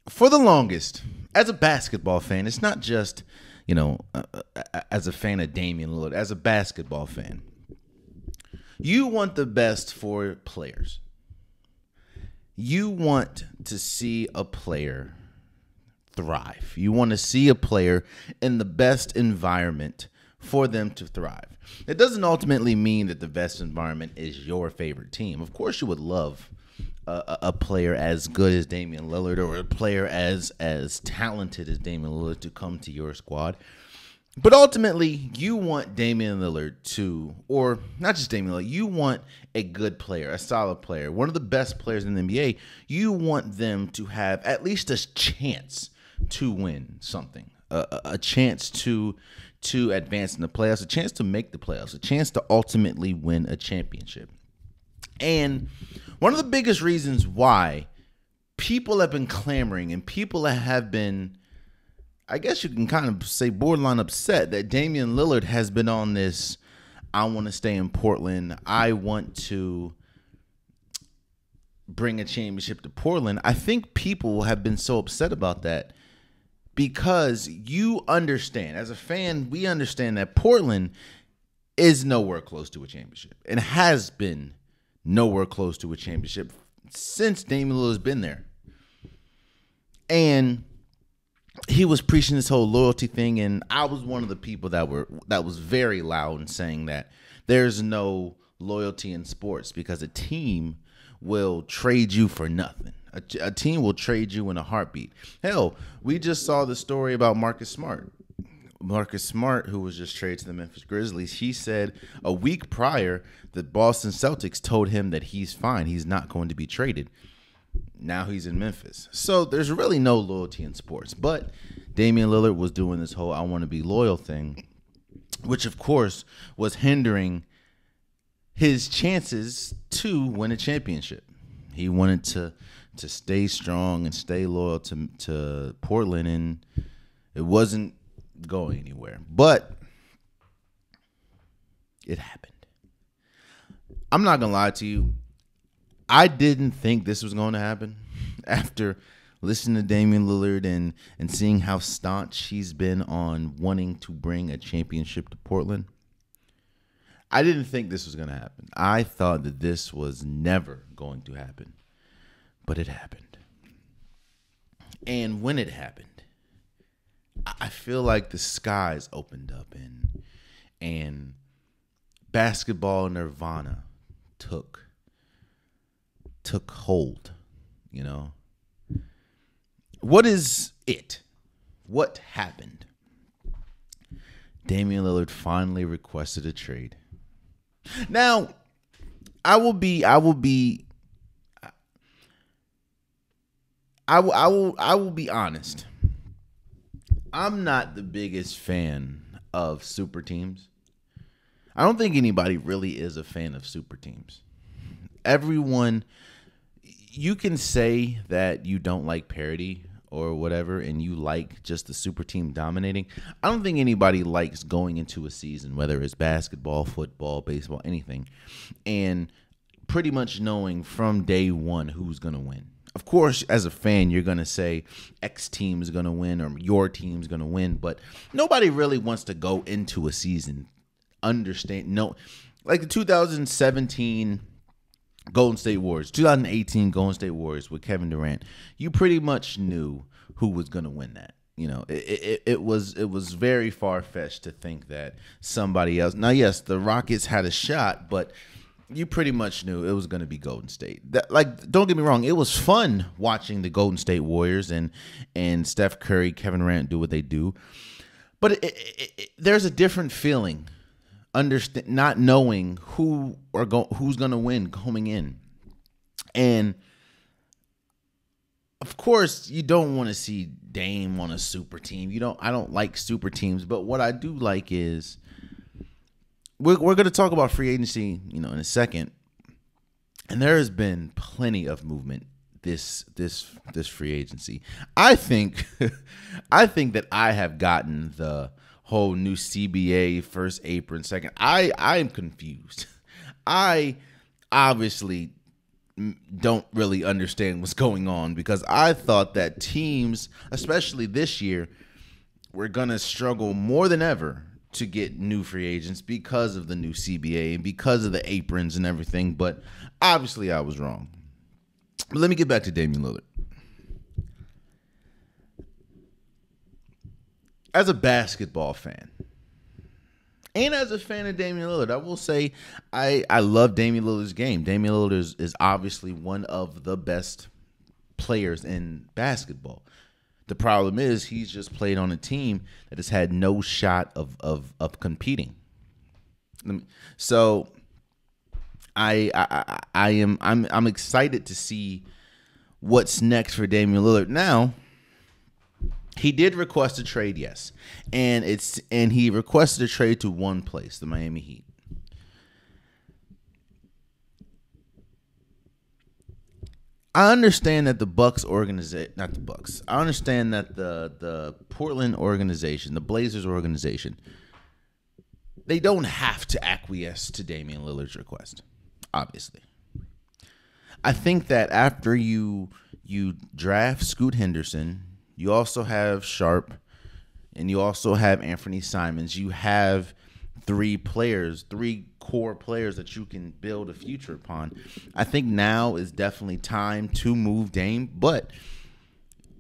For the longest, as a basketball fan, it's not just, as a fan of Damian Lillard, as a basketball fan, you want the best for players. You want to see a player thrive. You want to see a player in the best environment for them to thrive. It doesn't ultimately mean that the best environment is your favorite team. Of course, you would love a player as good as Damian Lillard or a player as talented as Damian Lillard to come to your squad. But ultimately, you want Damian Lillard to, or not just Damian Lillard, you want a good player, a solid player, one of the best players in the NBA. You want them to have at least a chance to win something, a chance to advance in the playoffs, a chance to make the playoffs, a chance to ultimately win a championship. And one of the biggest reasons why people have been clamoring and people have been, I guess you can kind of say, borderline upset that Damian Lillard has been on this, I want to stay in Portland, I want to bring a championship to Portland. I think people have been so upset about that because you understand, as a fan, we understand that Portland is nowhere close to a championship and has been nowhere close to a championship since Damian Lillard's been there. And he was preaching this whole loyalty thing, and I was one of the people that was very loud in saying that there's no loyalty in sports because a team will trade you for nothing. A team will trade you in a heartbeat. Hell, we just saw the story about Marcus Smart. Marcus Smart, who was just traded to the Memphis Grizzlies, he said a week prior the Boston Celtics told him that he's fine. He's not going to be traded. Now he's in Memphis. So there's really no loyalty in sports. But Damian Lillard was doing this whole I want to be loyal thing, which, of course, was hindering his chances to win a championship. He wanted to stay strong and stay loyal to Portland, and it wasn't going anywhere. But it happened. I'm not going to lie to you. I didn't think this was going to happen after listening to Damian Lillard and seeing how staunch he's been on wanting to bring a championship to Portland. I didn't think this was going to happen. I thought that this was never going to happen. But it happened. And when it happened, I feel like the skies opened up and basketball nirvana took hold, What is it? What happened? Damian Lillard finally requested a trade. Now, I will be honest. I'm not the biggest fan of super teams. I don't think anybody really is a fan of super teams. Everyone, you can say that you don't like parity or whatever and you like just the super team dominating. I don't think anybody likes going into a season, whether it's basketball, football, baseball, anything, and pretty much knowing from day one who's going to win. Of course, as a fan, you're going to say X team is going to win or your team's going to win, but nobody really wants to go into a season like the 2017 Golden State Warriors, 2018 Golden State Warriors with Kevin Durant. You pretty much knew who was going to win that. It was very far-fetched to think that somebody else. Now, yes, the Rockets had a shot, but you pretty much knew it was going to be Golden State. Don't get me wrong, it was fun watching the Golden State Warriors and Steph Curry, Kevin Durant do what they do. But there's a different feeling, not knowing who's going to win coming in. And of course, you don't want to see Dame on a super team. I don't like super teams, but what I do like is we're going to talk about free agency, in a second. And there has been plenty of movement this free agency. I think that I have gotten the whole new CBA, first apron, second. I am confused. I obviously don't really understand what's going on, because I thought that teams, especially this year, were going to struggle more than ever to get new free agents because of the new CBA and because of the aprons and everything. But obviously I was wrong. But let me get back to Damian Lillard. As a basketball fan, and as a fan of Damian Lillard, I will say I love Damian Lillard's game. Damian Lillard is obviously one of the best players in basketball. The problem is he's just played on a team that has had no shot of competing. So I'm excited to see what's next for Damian Lillard. Now, he did request a trade, yes, and he requested a trade to one place, the Miami Heat. I understand that the Bucks organization, not the Bucks. I understand that the Portland organization, the Blazers organization, they don't have to acquiesce to Damian Lillard's request. Obviously, I think that after you draft Scoot Henderson, you also have Sharp, and you also have Anthony Simons. You have three core players that you can build a future upon. I think now is definitely time to move Dame, but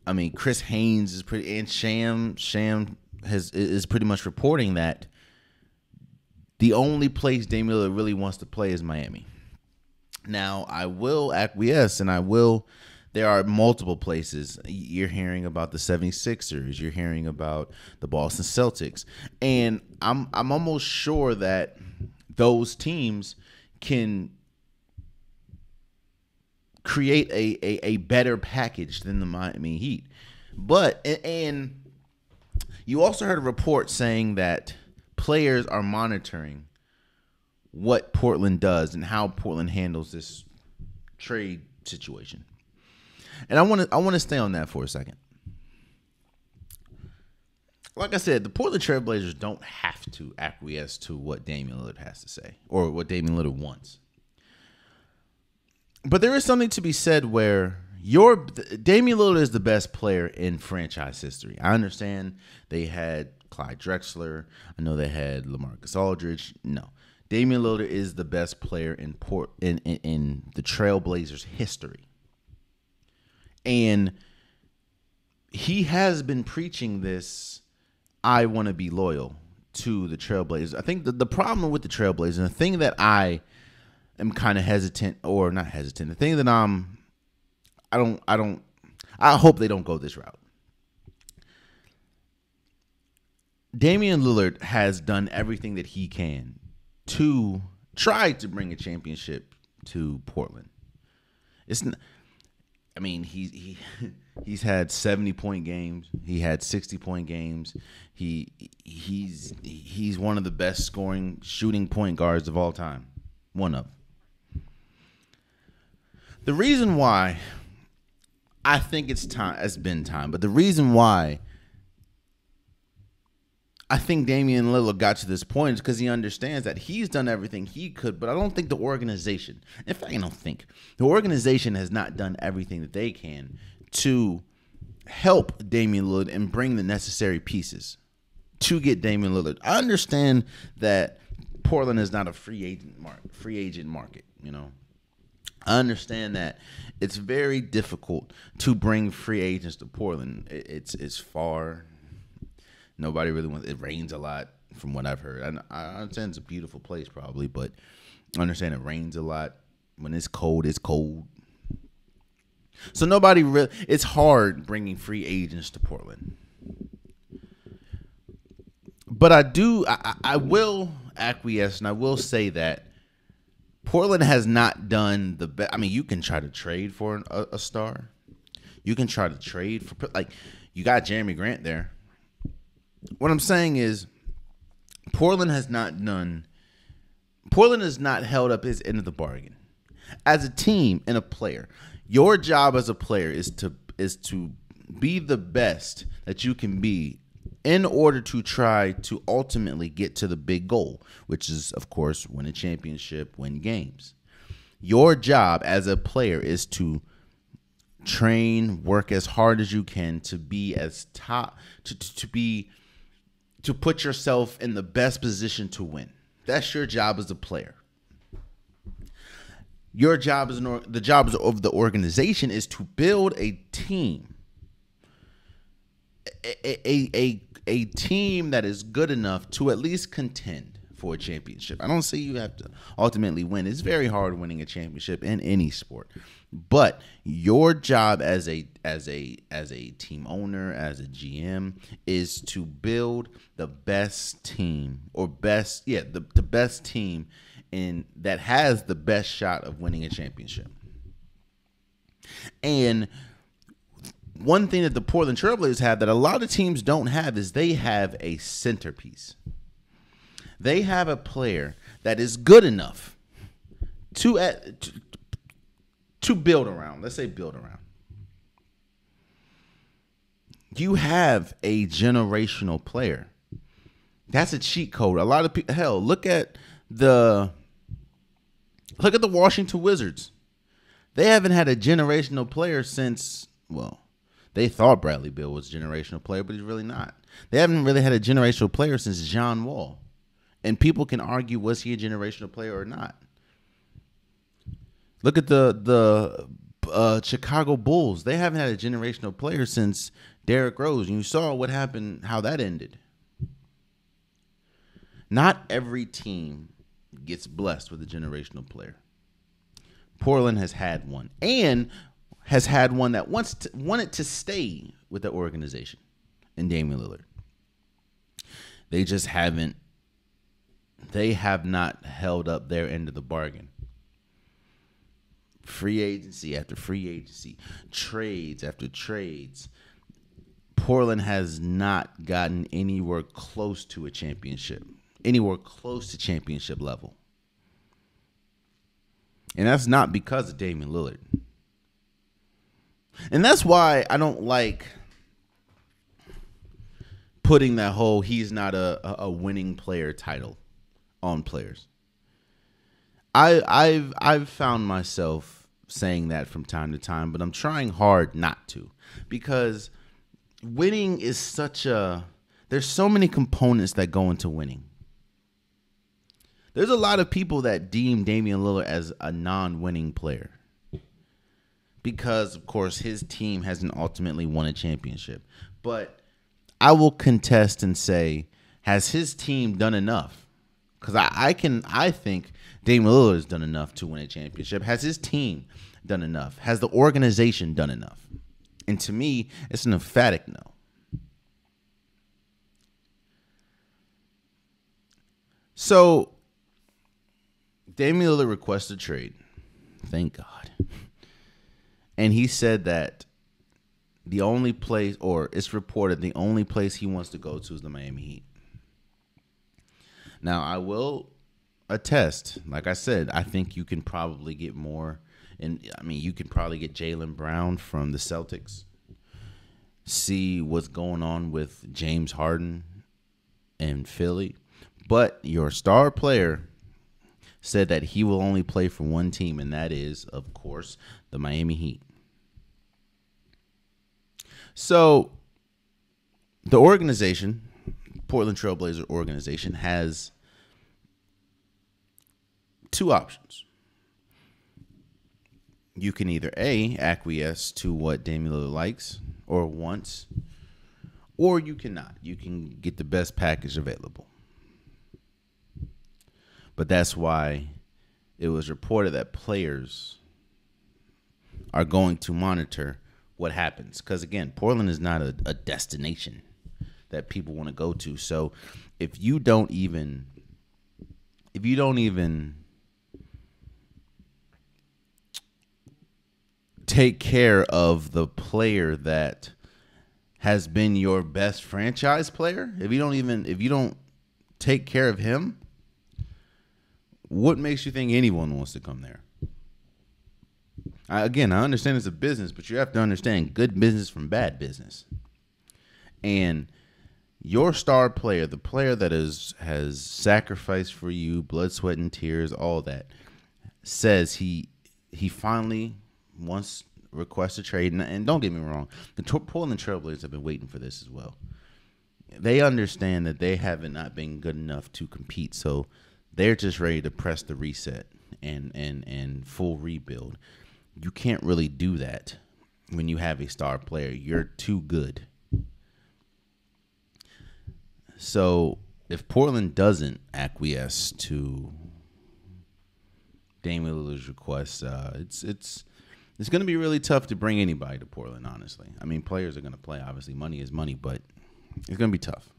I mean, Chris Haynes is pretty, and Sham is pretty much reporting that the only place Damian Lillard really wants to play is Miami. Now, I will acquiesce, and there are multiple places. You're hearing about the 76ers. You're hearing about the Boston Celtics. And I'm almost sure that those teams can create a better package than the Miami Heat. And you also heard a report saying that players are monitoring what Portland does and how Portland handles this trade situation. And I want to stay on that for a second. Like I said, the Portland Trail Blazers don't have to acquiesce to what Damian Lillard has to say or what Damian Lillard wants. But there is something to be said where Damian Lillard is the best player in franchise history. I understand they had Clyde Drexler. I know they had LaMarcus Aldridge. No. Damian Lillard is the best player in the Trailblazers history. And he has been preaching this, I want to be loyal to the Trailblazers. I think the problem with the Trailblazers, and the thing that I am kind of hesitant, or not hesitant, the thing that I hope they don't go this route. Damian Lillard has done everything that he can to try to bring a championship to Portland. He's had 70-point games. He had 60-point games. He's one of the best scoring shooting point guards of all time. One of. The reason why I think it's been time, but the reason why I think Damian Lillard got to this point is because he understands that he's done everything he could, but I don't think the organization, in fact, I don't think, the organization has not done everything that they can to help Damian Lillard and bring the necessary pieces to get Damian Lillard. I understand that Portland is not a free agent market, you know. I understand that it's very difficult to bring free agents to Portland. It's far. Nobody really wants. It rains a lot, from what I've heard. I understand it's a beautiful place, probably, but I understand it rains a lot. When it's cold, it's cold. So nobody really. It's hard bringing free agents to Portland. But I will acquiesce, and I will say that Portland has not done the best. I mean, you can try to trade for a star. You can try to trade for, like, you got Jeremy Grant there. What I'm saying is Portland has not held up his end of the bargain. As a team and a player, your job as a player is to be the best that you can be in order to try to ultimately get to the big goal, which is, of course, win a championship, win games. Your job as a player is to train, work as hard as you can to be as top, to put yourself in the best position to win. That's your job as a player. Your job as the job of the organization is to build a team, a team that is good enough to at least contend for a championship. I don't say you have to ultimately win. It's very hard winning a championship in any sport. But your job as a team owner, as a GM, is to build the best team the best team that has the best shot of winning a championship. And one thing that the Portland Trailblazers have that a lot of teams don't have is they have a centerpiece. They have a player that is good enough to build around. Let's say build around. You have a generational player. That's a cheat code. A lot of people, hell, look at the Washington Wizards. They haven't had a generational player since, well, they thought Bradley Beal was a generational player, but he's really not. They haven't really had a generational player since John Wall. And people can argue, was he a generational player or not? Look at the Chicago Bulls. They haven't had a generational player since Derrick Rose. And you saw what happened, how that ended. Not every team gets blessed with a generational player. Portland has had one, and has had one that wanted to stay with the organization in Damian Lillard. They just haven't. They have not held up their end of the bargain. Free agency after free agency, trades after trades. Portland has not gotten anywhere close to a championship, anywhere close to championship level. And that's not because of Damian Lillard. And that's why I don't like putting that whole he's not a winning player title on players. I've found myself saying that from time to time, but I'm trying hard not to, because winning is there's so many components that go into winning. There's a lot of people that deem Damian Lillard as a non-winning player because, of course, his team hasn't ultimately won a championship. But I will contest and say, has his team done enough? Because I think Damian Lillard has done enough to win a championship. Has his team done enough? Has the organization done enough? And to me, it's an emphatic no. So Damian Lillard requested a trade. Thank God. And he said that the only place, or it's reported the only place he wants to go to is the Miami Heat. Now, I will attest, like I said, I think you can probably get more. And I mean, you can probably get Jaylen Brown from the Celtics. See what's going on with James Harden and Philly. But your star player said that he will only play for one team, and that is, of course, the Miami Heat. So the organization, Portland Trailblazer organization, has two options. You can either A, acquiesce to what Damian Lillard likes or wants, or you cannot. You can get the best package available. But that's why it was reported that players are going to monitor what happens. Because, again, Portland is not a destination that people want to go to. So if you don't even take care of the player that has been your best franchise player, if you don't take care of him, what makes you think anyone wants to come there? I understand it's a business, but you have to understand good business from bad business. And your star player, the player that has sacrificed for you, blood, sweat, and tears, all that, says he he finally wants requests to trade. And don't get me wrong, the Portland Trailblazers have been waiting for this as well. They understand that they haven't not been good enough to compete, so they're just ready to press the reset and full rebuild. You can't really do that when you have a star player. You're too good. So if Portland doesn't acquiesce to Damian Lillard's request, it's going to be really tough to bring anybody to Portland, honestly. I mean, players are going to play. Obviously, money is money, but it's going to be tough.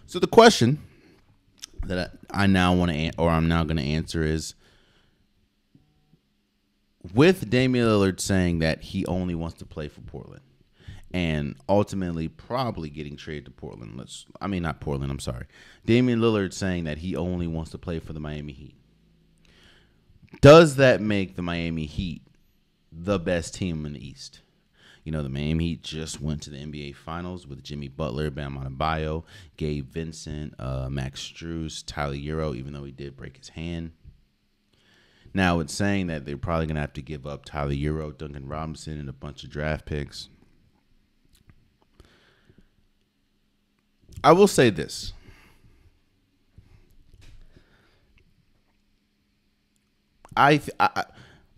So the question that I'm now going to answer is, with Damian Lillard saying that he only wants to play for Portland and ultimately probably getting traded to Portland. Damian Lillard saying that he only wants to play for the Miami Heat. Does that make the Miami Heat the best team in the East? You know, the Miami Heat just went to the NBA Finals with Jimmy Butler, Bam Adebayo, Gabe Vincent, Max Strus, Tyler Hero, even though he did break his hand. Now, it's saying that they're probably going to have to give up Tyler Hero, Duncan Robinson, and a bunch of draft picks. I will say this.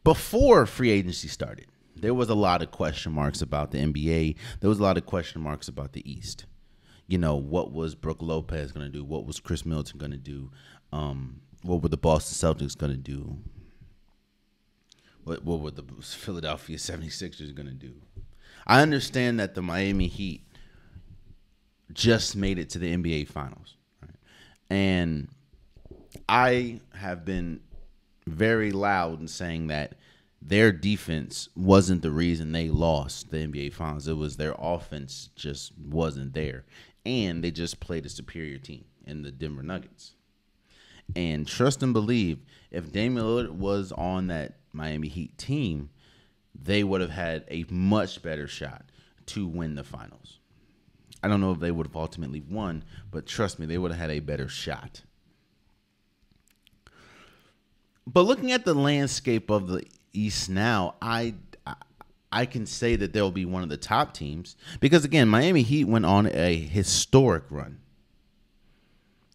Before free agency started, there was a lot of question marks about the NBA. There was a lot of question marks about the East. You know, what was Brook Lopez going to do? What was Chris Middleton going to do? What were the Boston Celtics going to do? What were the Philadelphia 76ers going to do? I understand that the Miami Heat just made it to the NBA Finals. Right? And I have been very loud in saying that their defense wasn't the reason they lost the NBA Finals. It was their offense just wasn't there. And they just played a superior team in the Denver Nuggets. And trust and believe, if Damian Lillard was on that Miami Heat team, they would have had a much better shot to win the finals. I don't know if they would have ultimately won, but trust me, they would have had a better shot. But looking at the landscape of the East now, I can say that they'll be one of the top teams because, again, Miami Heat went on a historic run.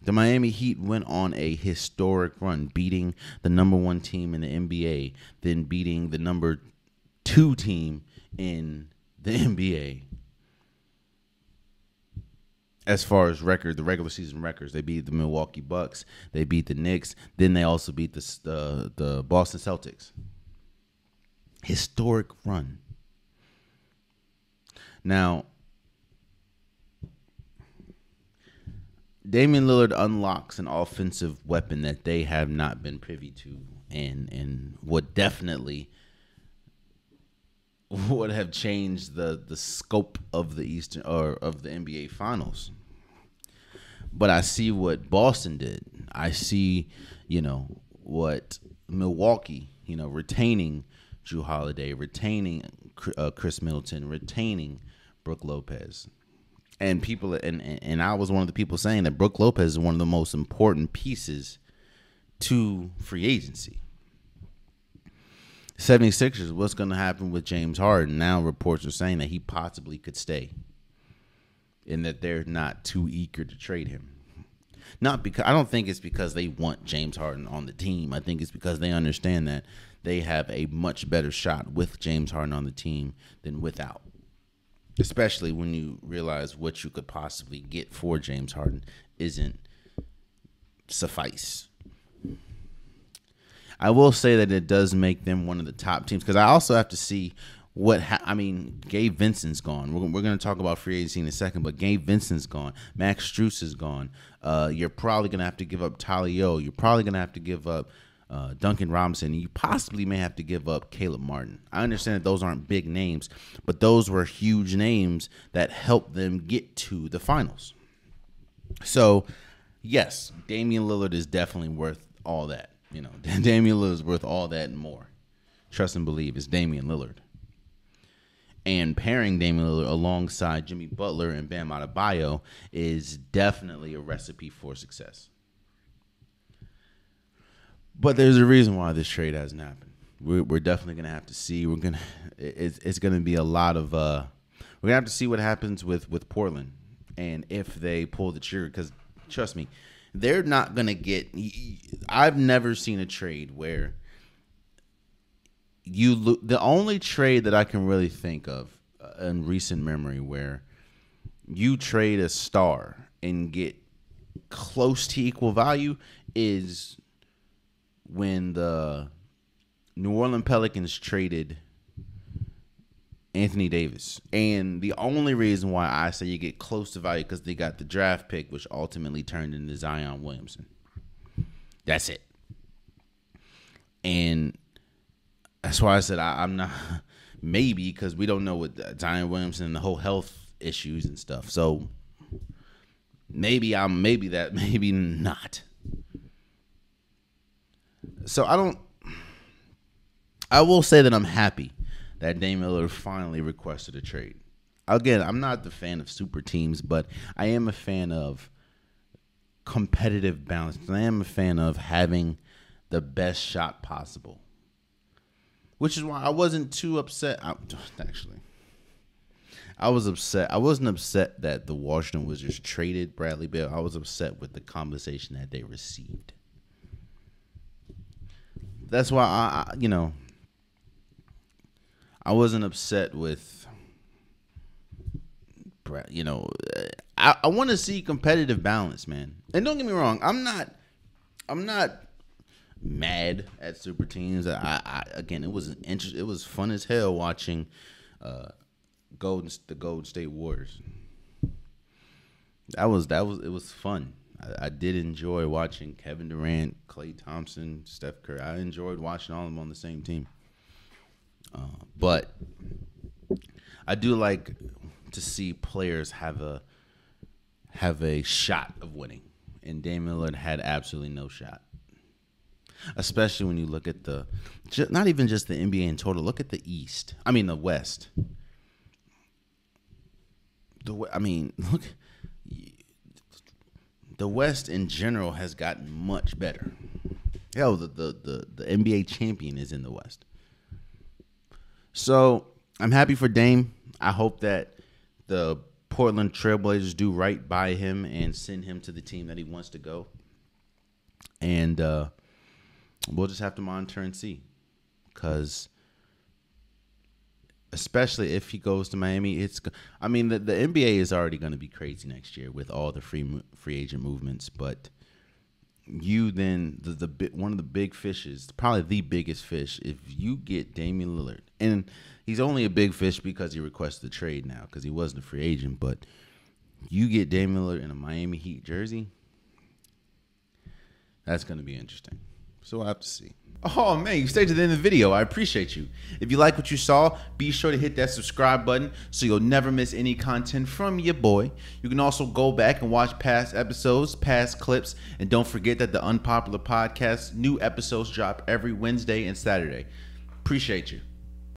The Miami Heat went on a historic run, beating the number 1 team in the NBA, then beating the number 2 team in the NBA. As far as record, the regular season records, they beat the Milwaukee Bucks, they beat the Knicks, then they also beat the Boston Celtics. Historic run. Now, Damian Lillard unlocks an offensive weapon that they have not been privy to, and would definitely would have changed the scope of the Eastern or of the NBA Finals. But I see what Boston did. I see, what Milwaukee, retaining Jrue Holiday, retaining Chris Middleton, retaining Brook Lopez. And people, and I was one of the people saying that Brook Lopez is one of the most important pieces to free agency. 76ers, what's going to happen with James Harden? Now reports are saying that he possibly could stay and that they're not too eager to trade him. Not because I don't think it's because they want James Harden on the team. I think it's because they understand that they have a much better shot with James Harden on the team than without. Especially when you realize what you could possibly get for James Harden isn't suffice. I will say that it does make them one of the top teams because I also have to see Gabe Vincent's gone. We're going to talk about free agency in a second, but Gabe Vincent's gone. Max Strus is gone. You're probably going to have to give up Tyler Yo. You're probably going to have to give up Duncan Robinson. You possibly may have to give up Caleb Martin. I understand that those aren't big names, but those were huge names that helped them get to the finals. So, yes, Damian Lillard is definitely worth all that. Damian Lillard is worth all that and more. Trust and believe, it's Damian Lillard. And pairing Damian Lillard alongside Jimmy Butler and Bam Adebayo is definitely a recipe for success. But there's a reason why this trade hasn't happened. we're definitely gonna have to see. It's gonna be a lot of we're gonna have to see what happens with Portland and if they pull the trigger. Because trust me, they're not gonna get. I've never seen a trade where the only trade that I can really think of in recent memory where you trade a star and get close to equal value is when the New Orleans Pelicans traded Anthony Davis. And the only reason why I say you get close to value because they got the draft pick, which ultimately turned into Zion Williamson. That's it. And that's why I said I'm not, maybe, because we don't know what Zion Williamson and the whole health issues and stuff. So maybe maybe not. So I will say that I'm happy that Dame Lillard finally requested a trade. Again, I'm not the fan of super teams, but I am a fan of competitive balance. I am a fan of having the best shot possible. Which is why I wasn't too upset. I was upset. I wasn't upset that the Washington Wizards traded Bradley Beal. I was upset with the compensation that they received. That's why I wasn't upset with, I want to see competitive balance, man. And don't get me wrong, I'm not mad at super teams. Again, it was fun as hell watching the Golden State Warriors. It was fun. I did enjoy watching Kevin Durant, Klay Thompson, Steph Curry. I enjoyed watching all of them on the same team. But I do like to see players have a shot of winning, and Dame Lillard had absolutely no shot. Especially when you look at not even just the NBA in total. Look at the West. Look. The West in general has gotten much better. Hell, the NBA champion is in the West. So I'm happy for Dame. I hope that the Portland Trailblazers do right by him and send him to the team that he wants to go. And we'll just have to monitor and see. Because especially if he goes to Miami, the NBA is already going to be crazy next year with all the free agent movements. But you then one of the big fishes, probably the biggest fish, if you get Damian Lillard, and he's only a big fish because he requested the trade now because he wasn't a free agent. But you get Damian Lillard in a Miami Heat jersey, that's going to be interesting. So we'll have to see. Oh, man, you stayed to the end of the video. I appreciate you. If you like what you saw, be sure to hit that subscribe button so you'll never miss any content from your boy. You can also go back and watch past episodes, past clips, and don't forget that the Unpopular Podcast, new episodes drop every Wednesday and Saturday. Appreciate you.